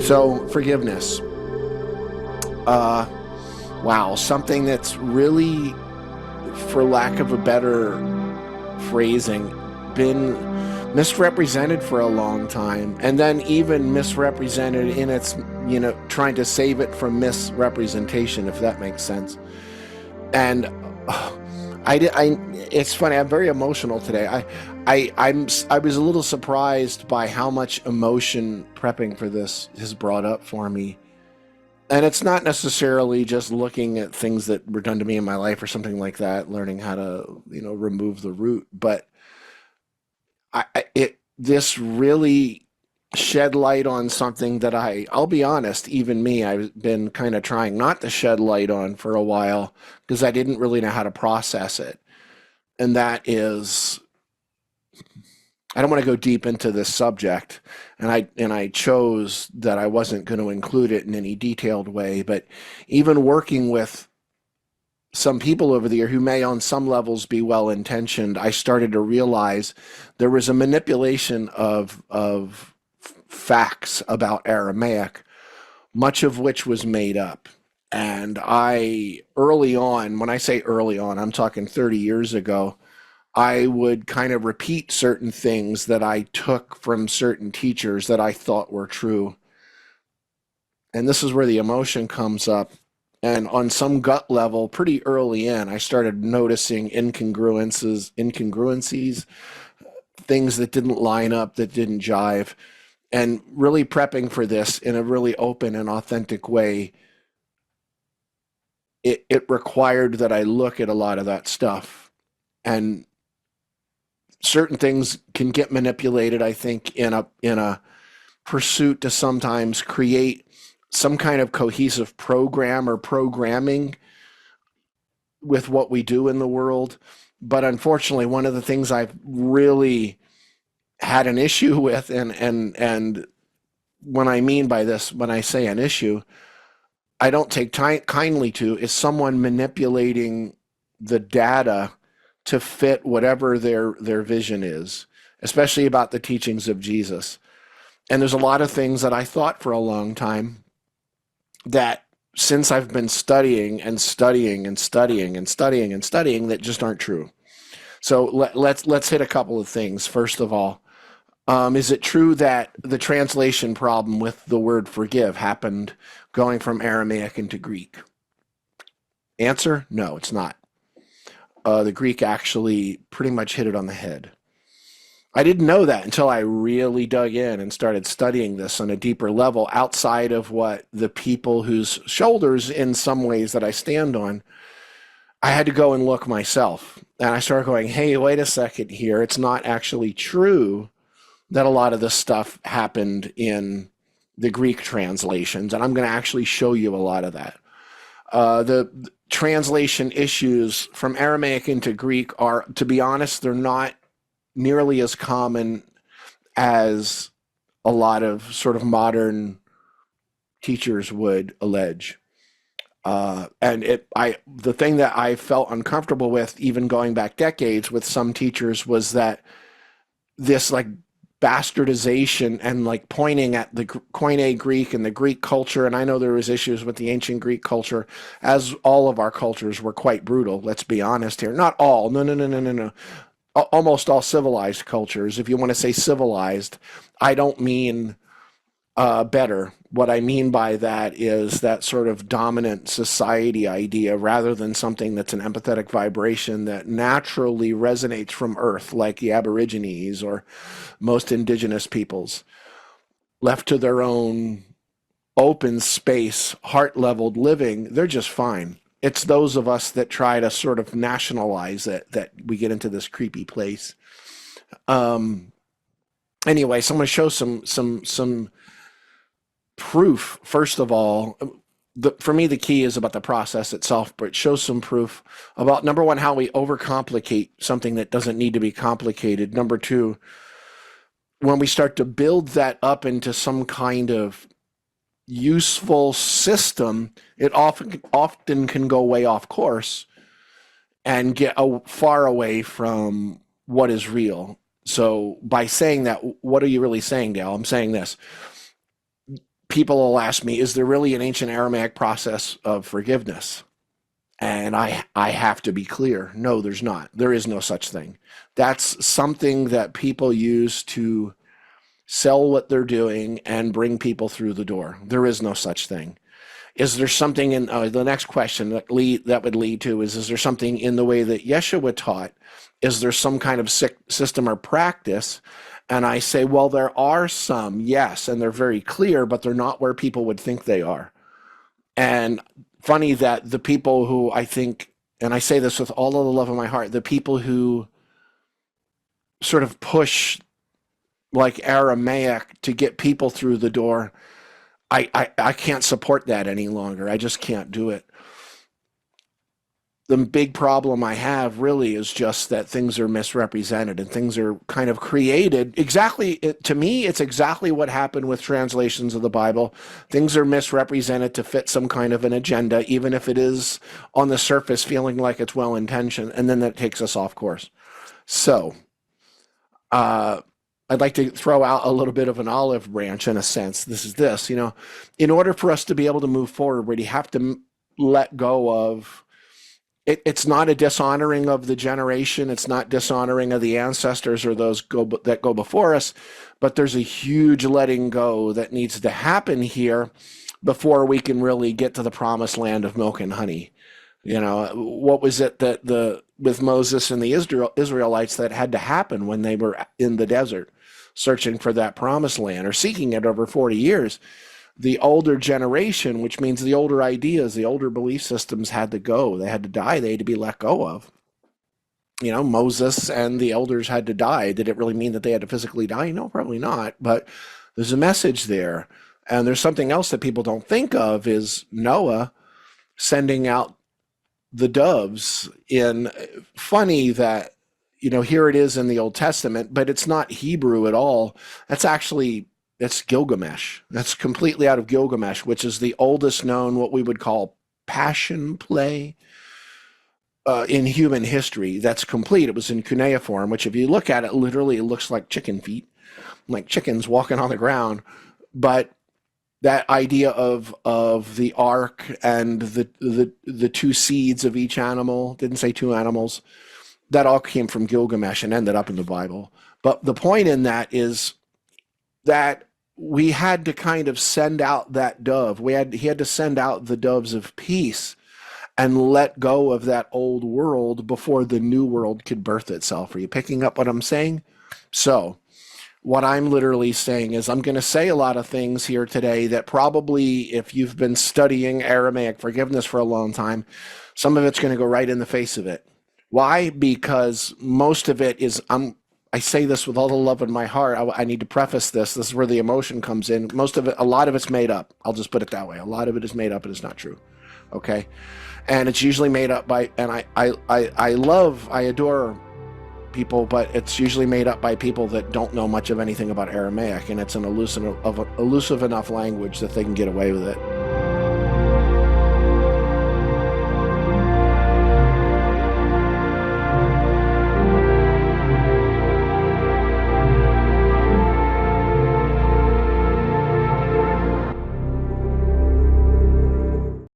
So forgiveness. Uh, wow, something that's really, for lack of a better phrasing, been misrepresented for a long time, and then even misrepresented in its, trying to save it from misrepresentation, if that makes sense. And it's funny. I'm very emotional today. I was a little surprised by how much emotion prepping for this has brought up for me. And it's not necessarily just looking at things that were done to me in my life or something like that, learning how to, remove the root. But this really shed light on something that I'll be honest, even me, I've been kind of trying not to shed light on for a while because I didn't really know how to process it. And that is, I don't want to go deep into this subject, and I chose that I wasn't going to include it in any detailed way, but even working with some people over the year who may on some levels be well intentioned, I started to realize there was a manipulation of facts about Aramaic, much of which was made up. And I, early on, when I say early on, I'm talking 30 years ago, I would kind of repeat certain things that I took from certain teachers that I thought were true. And this is where the emotion comes up. And on some gut level, pretty early in, I started noticing incongruencies, things that didn't line up, that didn't jive, and really prepping for this in a really open and authentic way. It required that I look at a lot of that stuff. And certain things can get manipulated, I think, in a pursuit to sometimes create some kind of cohesive program or programming with what we do in the world. But unfortunately, one of the things I've really had an issue with, and when I mean by this, when I say an issue, I don't take kindly to, is someone manipulating the data to fit whatever their vision is, especially about the teachings of Jesus. And there's a lot of things that I thought for a long time that, since I've been studying and studying and studying and studying and studying, that just aren't true. So let's hit a couple of things. First of all, is it true that the translation problem with the word forgive happened going from Aramaic into Greek? Answer: no, it's not. The Greek actually pretty much hit it on the head. I didn't know that until I really dug in and started studying this on a deeper level outside of what the people whose shoulders, in some ways, that I stand on. I had to go and look myself. And I started going, hey, wait a second here. It's not actually true that a lot of this stuff happened in the Greek translations. And I'm going to actually show you a lot of that. The translation issues from Aramaic into Greek are, to be honest, they're not nearly as common as a lot of sort of modern teachers would allege. The thing that I felt uncomfortable with, even going back decades with some teachers, was that this like bastardization and like pointing at the Koine Greek and the Greek culture. And I know there was issues with the ancient Greek culture, as all of our cultures were quite brutal. Let's be honest here. Not all. No, no, no, no, no, no. Almost all civilized cultures. If you want to say civilized, I don't mean better. What I mean by that is that sort of dominant society idea, rather than something that's an empathetic vibration that naturally resonates from Earth, like the Aborigines or most indigenous peoples. Left to their own open space, heart-leveled living, they're just fine. It's those of us that try to sort of nationalize it that we get into this creepy place. Anyway, so I'm going to show some proof. First of all, for me, the key is about the process itself, but it shows some proof about, number one, how we overcomplicate something that doesn't need to be complicated. Number two, when we start to build that up into some kind of useful system, it often can go way off course and get far away from what is real. So by saying that, what are you really saying, Dale? I'm saying this. people will ask me, is there really an ancient Aramaic process of forgiveness? And I have to be clear. No, there's not. There is no such thing. That's something that people use to sell what they're doing and bring people through the door. There is no such thing. Is there something in the next question that would lead to is there something in the way that Yeshua taught? Is there some kind of system or practice? And I say, well, there are some, yes, and they're very clear, but they're not where people would think they are. And funny that the people who I think, and I say this with all of the love of my heart, the people who sort of push like Aramaic to get people through the door, I can't support that any longer. I just can't do it. The big problem I have really is just that things are misrepresented and things are kind of created. Exactly, to me, it's exactly what happened with translations of the Bible. Things are misrepresented to fit some kind of an agenda, even if it is on the surface feeling like it's well-intentioned, and then that takes us off course. So, I'd like to throw out a little bit of an olive branch in a sense. This is this, in order for us to be able to move forward, you have to let go of it's not a dishonoring of the generation. It's not dishonoring of the ancestors or those that go before us, but there's a huge letting go that needs to happen here before we can really get to the promised land of milk and honey. What was it that with Moses and the Israelites that had to happen when they were in the desert searching for that promised land or seeking it over 40 years? The older generation, which means the older ideas, the older belief systems had to go. They had to die. They had to be let go of. Moses and the elders had to die. Did it really mean that they had to physically die? No, probably not. But there's a message there. And there's something else that people don't think of is Noah sending out the doves funny that, here it is in the Old Testament, but it's not Hebrew at all. That's Gilgamesh. That's completely out of Gilgamesh, which is the oldest known, what we would call passion play in human history. That's complete. It was in cuneiform, which if you look at it, literally it looks like chicken feet, like chickens walking on the ground. But that idea of the ark and the two seeds of each animal, didn't say two animals, that all came from Gilgamesh and ended up in the Bible. But the point in that is that we had to kind of send out that dove. He had to send out the doves of peace and let go of that old world before the new world could birth itself. Are you picking up what I'm saying? So what I'm literally saying is I'm going to say a lot of things here today that probably, if you've been studying Aramaic forgiveness for a long time, some of it's going to go right in the face of it. Why? Because most of it is, I say this with all the love in my heart. I need to preface this. This is where the emotion comes in. A lot of it's made up. I'll just put it that way. A lot of it is made up and it's not true. Okay? And it's usually made up by, and I adore people, but it's usually made up by people that don't know much of anything about Aramaic, and it's an elusive enough language that they can get away with it.